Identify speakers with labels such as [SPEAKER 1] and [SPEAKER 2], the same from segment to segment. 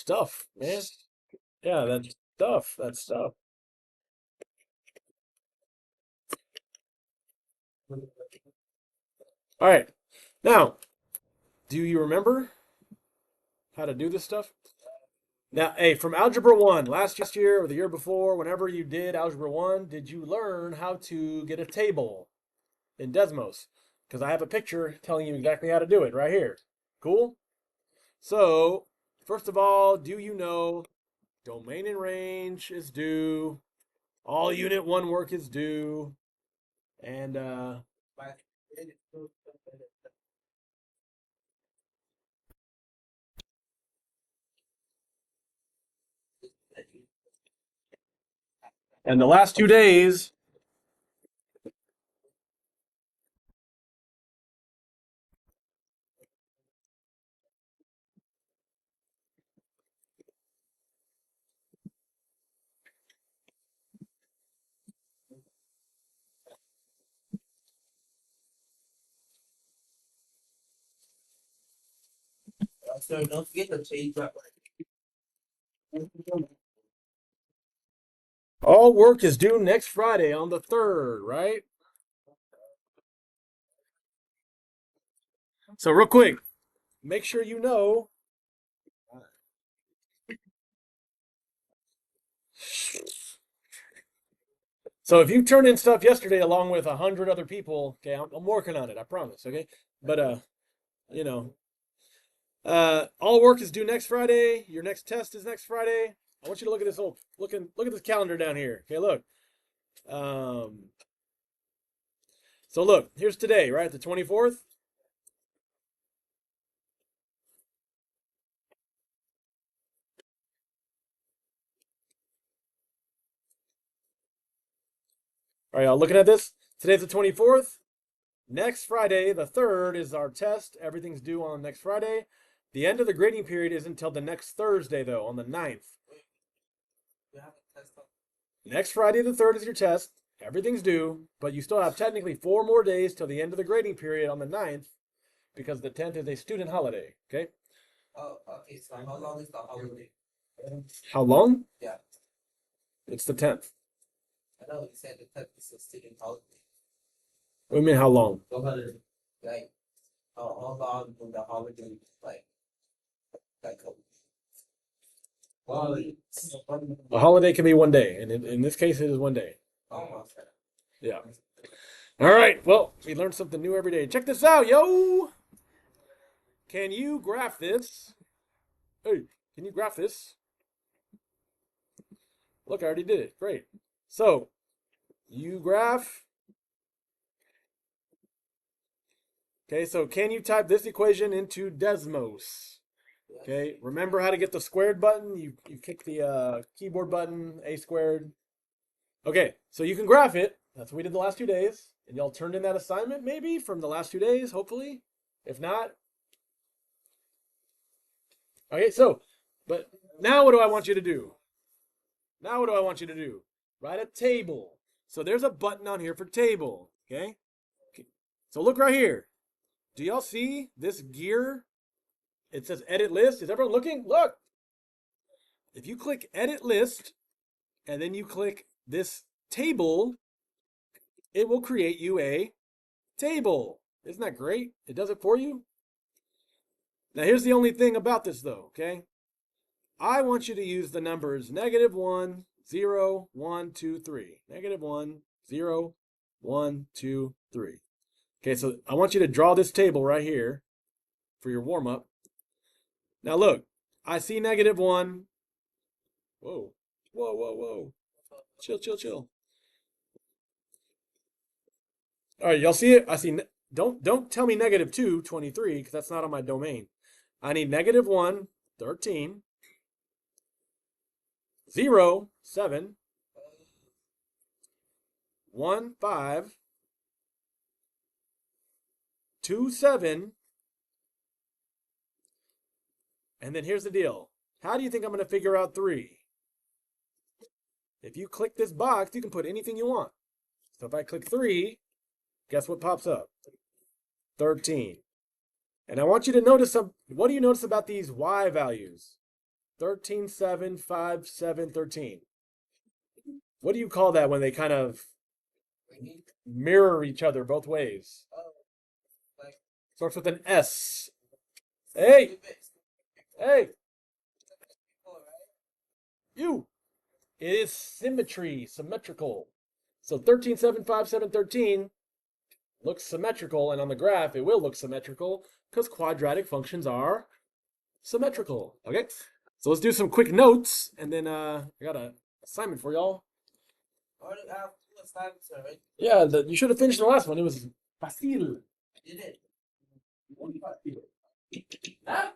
[SPEAKER 1] stuff, man. Yeah, that's stuff. That's stuff. All right. Now, do you remember how to do this stuff? Now, hey, from Algebra 1, last year or the year before, whenever you did Algebra 1, did you learn how to get a table in Desmos? Because I have a picture telling you exactly how to do it right here. Cool? So, first of all, do you know domain and range is due, all unit 1 work is due, and the last 2 days.
[SPEAKER 2] So don't forget to change that.
[SPEAKER 1] All work is due next Friday on the 3rd, right? So, real quick, make sure you know. So, if you turned in stuff yesterday along with 100 other people, okay, I'm working on it, I promise, okay? But, you know, all work is due next Friday. Your next test is next Friday. I want you to look at this look at this calendar down here. Okay, look. Um, so look, here's today, right? The 24th. All right, y'all looking at this? Today's the 24th. Next Friday, the 3rd, is our test. Everything's due on next Friday. The end of the grading period is until the next Thursday, though, on the 9th. Next Friday, the 3rd, is your test. Everything's due, but you still have technically 4 more days till the end of the grading period on the 9th because the 10th is a student holiday. Okay?
[SPEAKER 2] Oh, okay. So how long is the holiday?
[SPEAKER 1] How long?
[SPEAKER 2] Yeah,
[SPEAKER 1] It's the 10th.
[SPEAKER 2] I know you said the 10th is a student holiday.
[SPEAKER 1] What do you mean, how long?
[SPEAKER 2] Like, how long will the holiday like weeks?
[SPEAKER 1] A holiday can be one day, and in this case, it is one day.
[SPEAKER 2] Almost.
[SPEAKER 1] Yeah. All right. Well, we learn something new every day. Check this out, yo. Can you graph this? Hey, can you graph this? Look, I already did it. Great. So, you graph. Okay, so can you type this equation into Desmos? Okay, remember how to get the squared button? You kick the keyboard button, a squared. Okay, so you can graph it. That's what we did the last 2 days. And y'all turned in that assignment maybe from the last 2 days, hopefully. If not. Okay, so, but now what do I want you to do? Now what do I want you to do? Write a table. So there's a button on here for table. Okay? So look right here. Do y'all see this gear? It says edit list. Is everyone looking? Look. If you click edit list and then you click this table, it will create you a table. Isn't that great? It does it for you. Now here's the only thing about this though, okay? I want you to use the numbers -1, 0, 1, 2, 3. -1, 0, 1, 2, 3. Okay, so I want you to draw this table right here for your warm-up. Now look, I see -1. Whoa, whoa, whoa, whoa. Chill, chill, chill. All right, y'all see it? I see. Don't tell me -2, 23, because that's not on my domain. I need -1, 13, 0, 7, 1, 5, 2, 7, and then here's the deal. How do you think I'm going to figure out 3? If you click this box, you can put anything you want. So if I click 3, guess what pops up? 13. And I want you to notice what do you notice about these y values? 13, 7, 5, 7, 13. What do you call that when they kind of mirror each other both ways?
[SPEAKER 2] Oh, like
[SPEAKER 1] Starts with an S. Hey, hey,
[SPEAKER 2] before, right?
[SPEAKER 1] you. It is symmetry, symmetrical. So 13, 7, 5, 7, 13 looks symmetrical, and on the graph it will look symmetrical because quadratic functions are symmetrical. Okay, so let's do some quick notes, and then I got an assignment for y'all.
[SPEAKER 2] I already have two assignments already.
[SPEAKER 1] Yeah, you should have finished the last one. It was facile.
[SPEAKER 2] I did it.
[SPEAKER 1] Huh?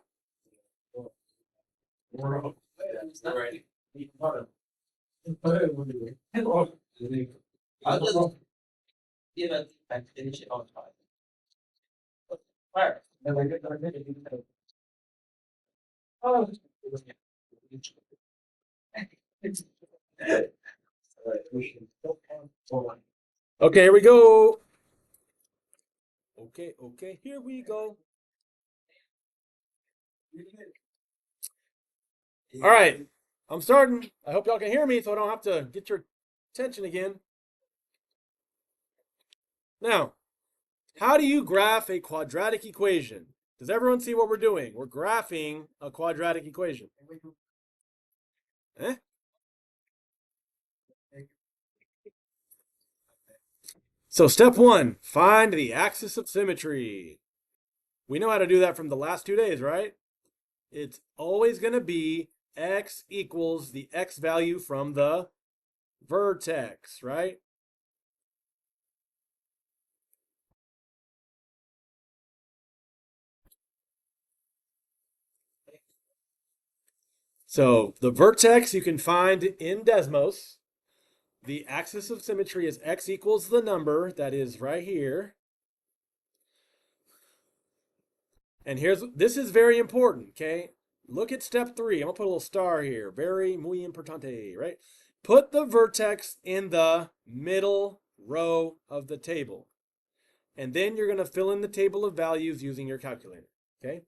[SPEAKER 2] It's not ready. I'll just give a and finish it on time. Where?
[SPEAKER 1] Okay, here we go. Okay, here we go. All right, I'm starting. I hope y'all can hear me so I don't have to get your attention again. Now, how do you graph a quadratic equation? Does everyone see what we're doing? We're graphing a quadratic equation. Eh? So step one, find the axis of symmetry. We know how to do that from the last 2 days, right? It's always going to be x equals the x value from the vertex, right? So the vertex you can find in Desmos. The axis of symmetry is x equals the number that is right here. And this is very important, okay? Look at step 3. I'm gonna put a little star here. Very muy importante, right? Put the vertex in the middle row of the table. And then you're gonna fill in the table of values using your calculator, okay?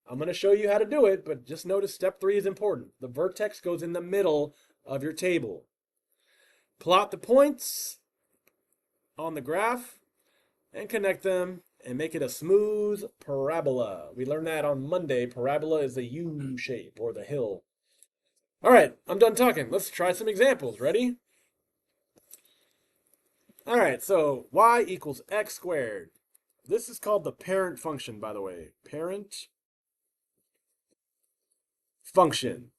[SPEAKER 1] I'm gonna show you how to do it, but just notice step 3 is important. The vertex goes in the middle of your table. Plot the points on the graph and connect them and make it a smooth parabola. We learned that on Monday. Parabola is the U shape or the hill. All right, I'm done talking. Let's try some examples. Ready? All right, so y equals x squared. This is called the parent function, by the way. Parent function.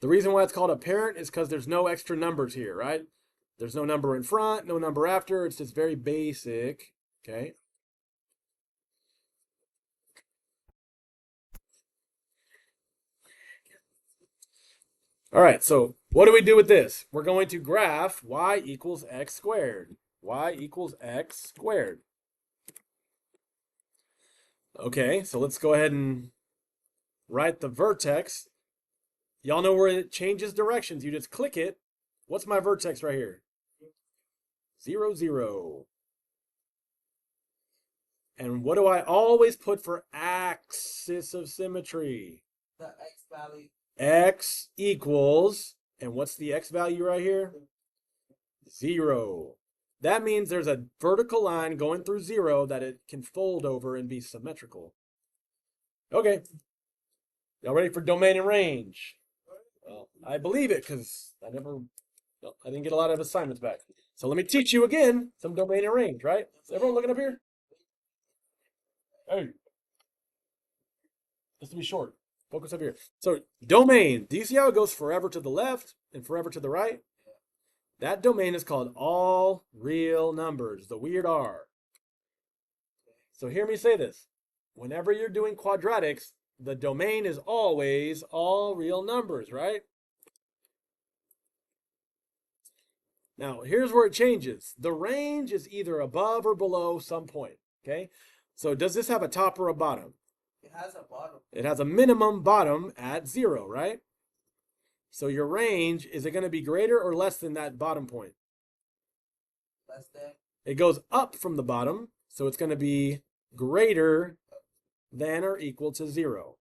[SPEAKER 1] The reason why it's called a parent is because there's no extra numbers here, right? There's no number in front, no number after. It's just very basic, okay? All right, so what do we do with this? We're going to graph y equals x squared. Y equals x squared. Okay, so let's go ahead and write the vertex. Y'all know where it changes directions. You just click it. What's my vertex right here? 0, 0. And what do I always put for axis of symmetry?
[SPEAKER 2] The X value.
[SPEAKER 1] X equals, and what's the x value right here? 0. That means there's a vertical line going through 0 that it can fold over and be symmetrical. Okay. Y'all ready for domain and range? Well, I believe it because I didn't get a lot of assignments back. So let me teach you again some domain and range, right? Is everyone looking up here? Hey. Just to be short. Focus up here. So domain. Do you see how it goes forever to the left and forever to the right? That domain is called all real numbers, the weird R. So hear me say this. Whenever you're doing quadratics, the domain is always all real numbers, right? Now, here's where it changes. The range is either above or below some point, okay? So does this have a top or a bottom?
[SPEAKER 2] It has a bottom.
[SPEAKER 1] It has a minimum bottom at 0, right? So your range, is it going to be greater or less than that bottom point?
[SPEAKER 2] Less than.
[SPEAKER 1] It goes up from the bottom, so it's going to be greater than or equal to 0.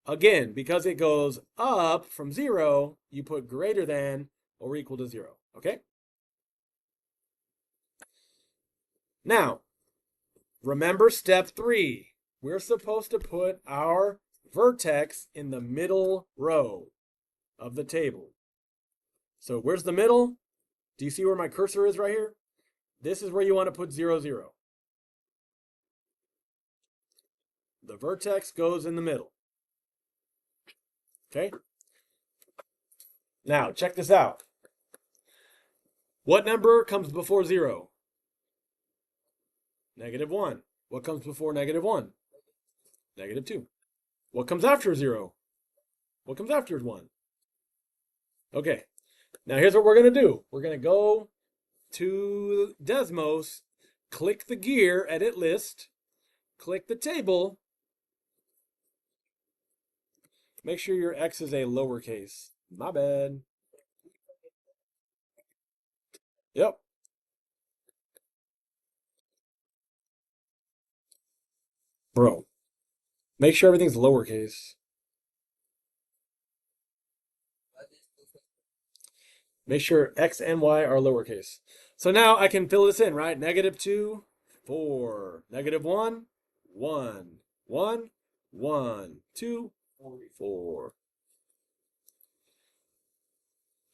[SPEAKER 1] Again, because it goes up from 0, you put greater than or equal to 0. Okay? Now, remember step 3. We're supposed to put our vertex in the middle row of the table. So where's the middle? Do you see where my cursor is right here? This is where you want to put 0, 0. The vertex goes in the middle. Okay? Now, check this out. What number comes before 0? -1. What comes before -1? -2. What comes after 0? What comes after 1? Okay. Now here's what we're going to do. We're going to go to Desmos, click the gear, edit list, click the table. Make sure your X is a lowercase. My bad. Yep. Bro, make sure everything's lowercase. Make sure X and Y are lowercase. So now I can fill this in, right? -2, 4. -1, 1. 1, 1, 2, 4.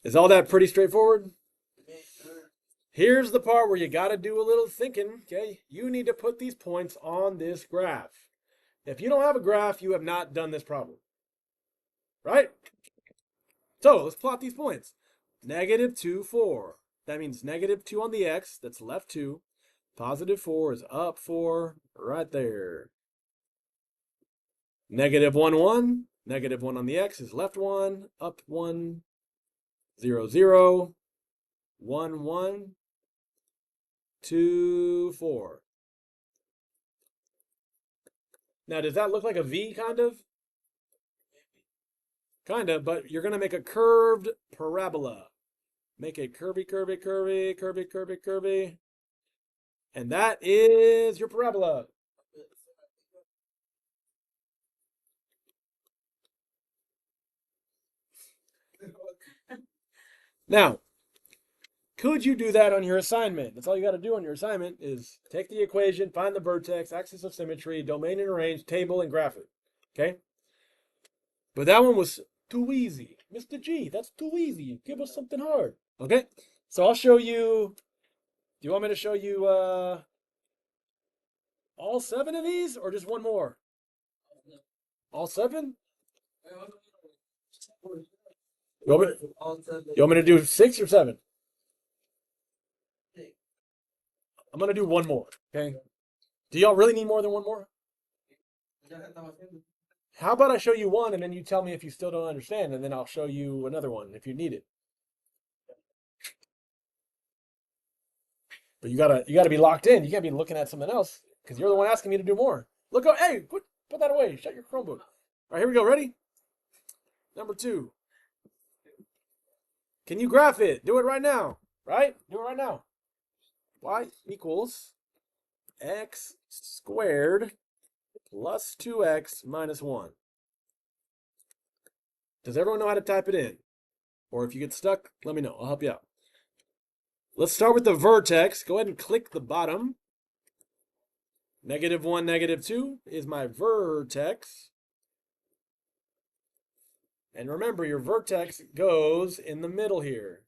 [SPEAKER 1] Is all that pretty straightforward? Here's the part where you got to do a little thinking, okay? You need to put these points on this graph. If you don't have a graph, you have not done this problem. Right? So let's plot these points. -2, 4. That means -2 on the X, that's left 2. +4 is up 4, right there. -1, 1. -1 on the X is left 1, up 1. 0, 0. 1, 1. 2, 4. Now, does that look like a V, kind of? Kind of, but you're going to make a curved parabola. Make a curvy, curvy, curvy, curvy, curvy, curvy. And that is your parabola. Now, could you do that on your assignment? That's all you got to do on your assignment is take the equation, find the vertex, axis of symmetry, domain and range, table, and graph it. Okay? But that one was too easy. Mr. G, that's too easy. Give us something hard. Okay? So I'll show you. Do you want me to show you all 7 of these or just one more? All 7? You want me to do 6 or 7? I'm going to do one more. Okay? Do y'all really need more than one more? How about I show you one and then you tell me if you still don't understand, and then I'll show you another one if you need it. But you gotta be locked in. You can't be looking at something else because you're the one asking me to do more. Look, hey, put that away. Shut your Chromebook. All right, here we go. Ready? Number 2. Can you graph it? Do it right now. Right? Do it right now. Y equals x squared plus 2x minus 1. Does everyone know how to type it in? Or if you get stuck, let me know. I'll help you out. Let's start with the vertex. Go ahead and click the bottom. -1, -2 is my vertex. And remember, your vertex goes in the middle here.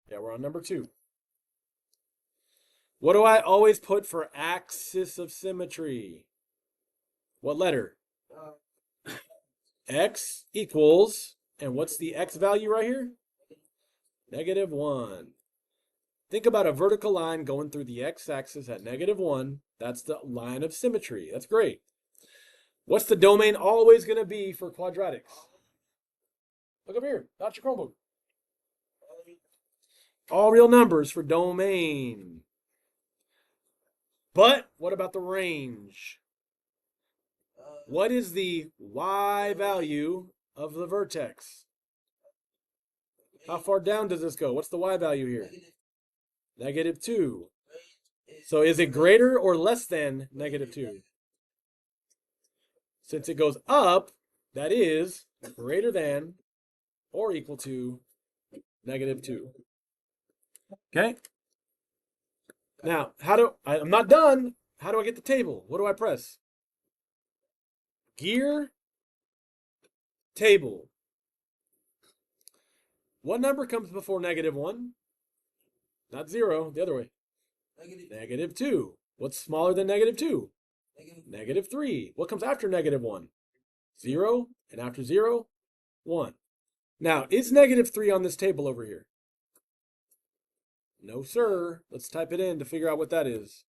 [SPEAKER 1] Yeah, we're on number 2. What do I always put for axis of symmetry? What letter? X equals, and what's the X value right here? -1. Think about a vertical line going through the x-axis at -1. That's the line of symmetry. That's great. What's the domain always going to be for quadratics? Look up here, not your Chromebook. All real numbers for domain. But what about the range? What is the y value of the vertex? How far down does this go? What's the y value here? -2. So is it greater or less than -2? since it goes up, that is greater than or equal to -2. Okay? Now, I'm not done. How do I get the table? What do I press? Gear, table. What number comes before -1? Not 0, the other way. -2. What's smaller than -2? -3. What comes after -1? 0, and after 0, 1. Now, is -3 on this table over here? No, sir. Let's type it in to figure out what that is.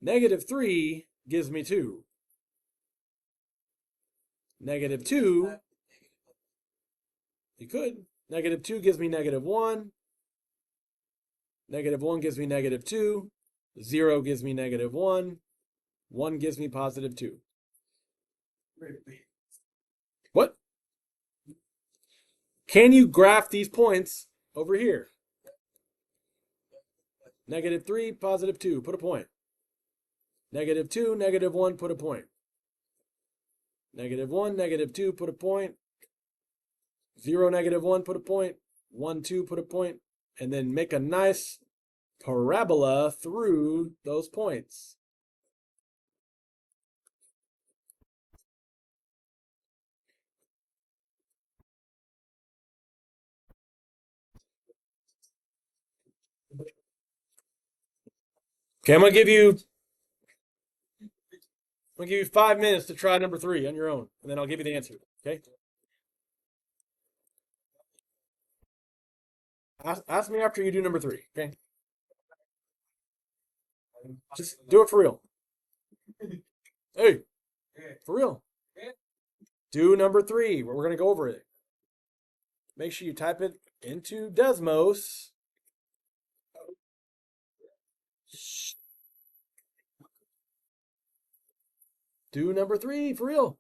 [SPEAKER 1] -3 gives me 2. -2, you could. -2 gives me -1. -1 gives me -2. 0 gives me -1. 1 gives me +2. What? Can you graph these points over here? -3, +2, put a point. -2, -1, put a point. -1, -2, put a point. 0, -1, put a point. 1, 2, put a point. And then make a nice parabola through those points. Okay, I'm gonna give you 5 minutes to try number 3 on your own, and then I'll give you the answer. Okay? Ask me after you do number 3. Okay? Just do it for real. Hey, for real. Do number 3. We're gonna go over it. Make sure you type it into Desmos. Do number 3 for real.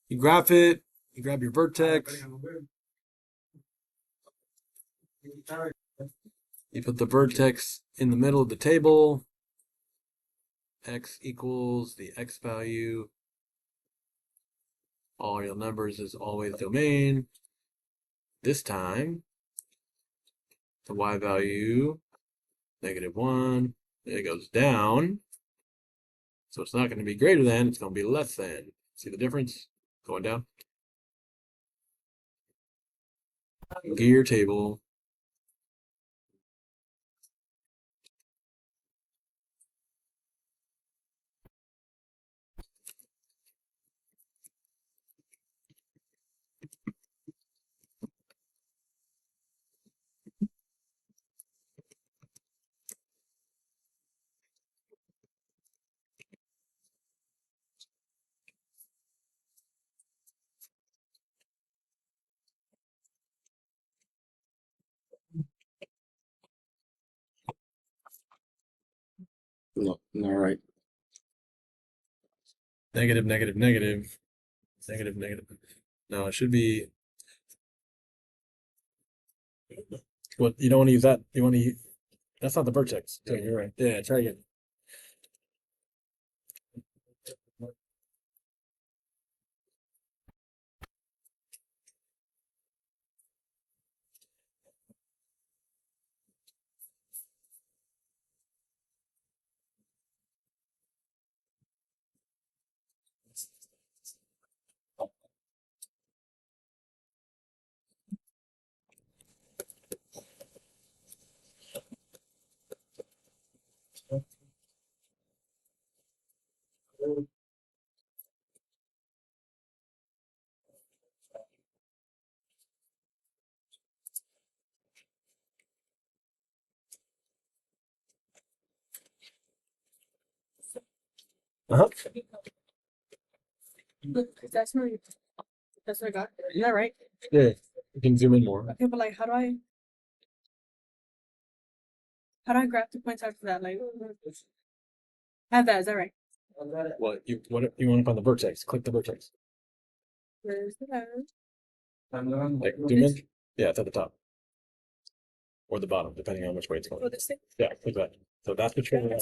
[SPEAKER 1] You graph it. You grab your vertex. You put the vertex in the middle of the table. X equals the X value. All real numbers is always domain. This time, the Y value, -1, it goes down. So it's not going to be greater than, it's going to be less than. See the difference? Going down. Gear table.
[SPEAKER 3] No, all right.
[SPEAKER 1] Negative, negative, negative. Negative, negative. No, it should be. What, you don't want to use that. You want to use. That's not the vertex. So you're right. Yeah, try again. Uh-huh.
[SPEAKER 4] That's what I got. Isn't that right?
[SPEAKER 1] Yeah. You can zoom in more.
[SPEAKER 4] Okay, but like, how do I graph the points after that? Like, have that. Is that right?
[SPEAKER 1] What you want to find the vertex. Click the vertex.
[SPEAKER 4] Where's that?
[SPEAKER 1] Like zoom in. Yeah, it's at the top. Or the bottom, depending on which way it's going.
[SPEAKER 4] Oh, this thing?
[SPEAKER 1] Yeah, like that. So that's what you're like.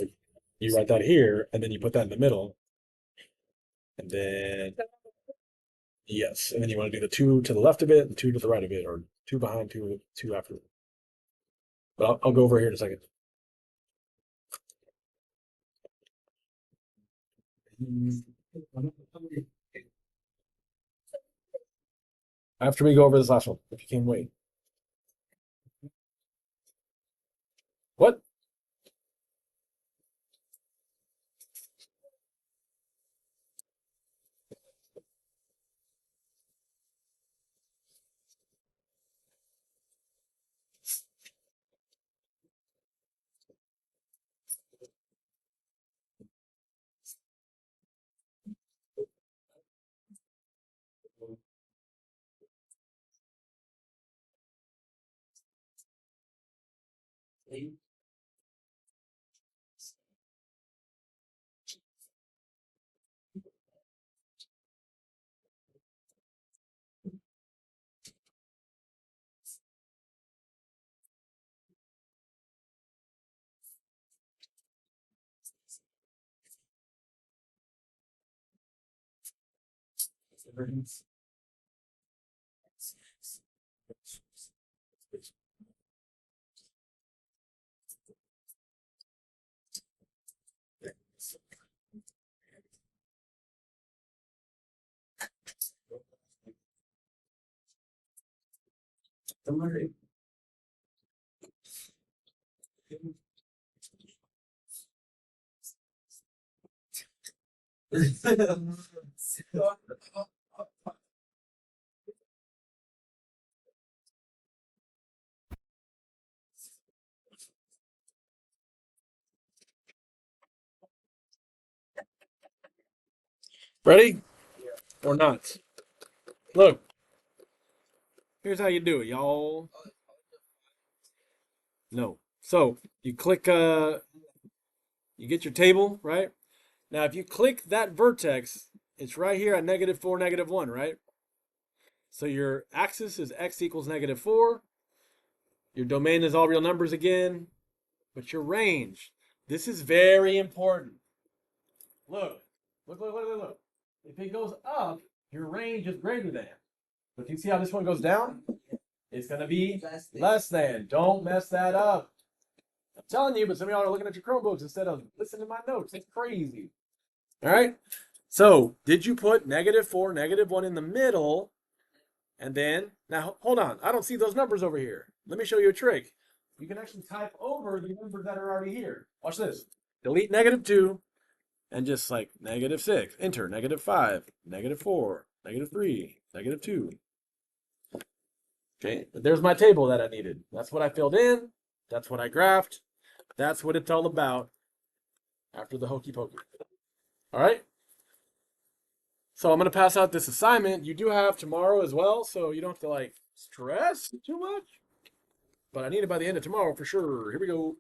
[SPEAKER 1] You write that here, and then you put that in the middle. And then, yes. And then you want to do the 2 to the left of it and 2 to the right of it, or 2 behind, 2 after. But I'll go over here in a second. After we go over this last one, if you can wait. What? Ready? Or not? Look, here's how you do it, y'all. No. So you click, you get your table, right? Now, if you click that vertex, it's right here at -4, -1, right? So your axis is x equals -4. Your domain is all real numbers again. But your range, this is very important. Look. If it goes up, your range is greater than. But you see how this one goes down? It's going to be less than. Don't mess that up. I'm telling you, but some of y'all are looking at your Chromebooks instead of listening to my notes. It's crazy. All right? So, did you put -4, -1 in the middle? And then, now hold on. I don't see those numbers over here. Let me show you a trick. You can actually type over the numbers that are already here. Watch this. Delete -2 and just like -6. Enter -5, -4, -3, -2. Okay, there's my table that I needed. That's what I filled in. That's what I graphed. That's what it's all about after the hokey pokey. All right? So I'm going to pass out this assignment. You do have tomorrow as well, so you don't have to like stress too much. But I need it by the end of tomorrow for sure. Here we go.